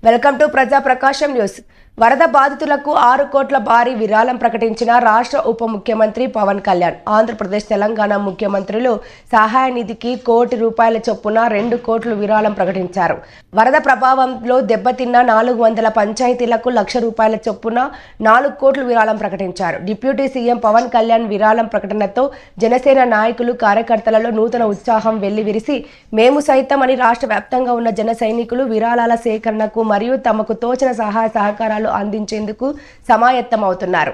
Welcome to ప్రజా ప్రకాశం news. వరద బాధితులకు 6 కోట్ల భారీ విరాళం ప్రకటించిన రాష్ట్ర ఉప ముఖ్యమంత్రి పవన్ కళ్యాణ్. ఆంధ్రప్రదేశ్, తెలంగాణ ముఖ్యమంత్రులు సహాయ నిధికి ₹1 కోటి చొప్పున 2 కోట్లు విరాళం ప్రకటించారు. వరద ప్రభావంలో దెబ్బతిన్న 400 పంచాయతీలకు ₹1,00,000 చొప్పున 4 కోట్లు విరాళం ప్రకటించారు. డిప్యూటీ సీఎం పవన్ కళ్యాణ్ విరాళం ప్రకటనతో జనసేన నాయకులు, కార్యకర్తలలో నూతన ఉత్సాహం వెల్లివిరిసి మేము సైతం అని రాష్ట్ర వ్యాప్తంగా ఉన్న జన సైనికులు విరాళాల సేకరణకు మరియు తమకు తోచిన సహాయ సహకారాలు అందించేందుకు సమాయత్తమవుతున్నారు.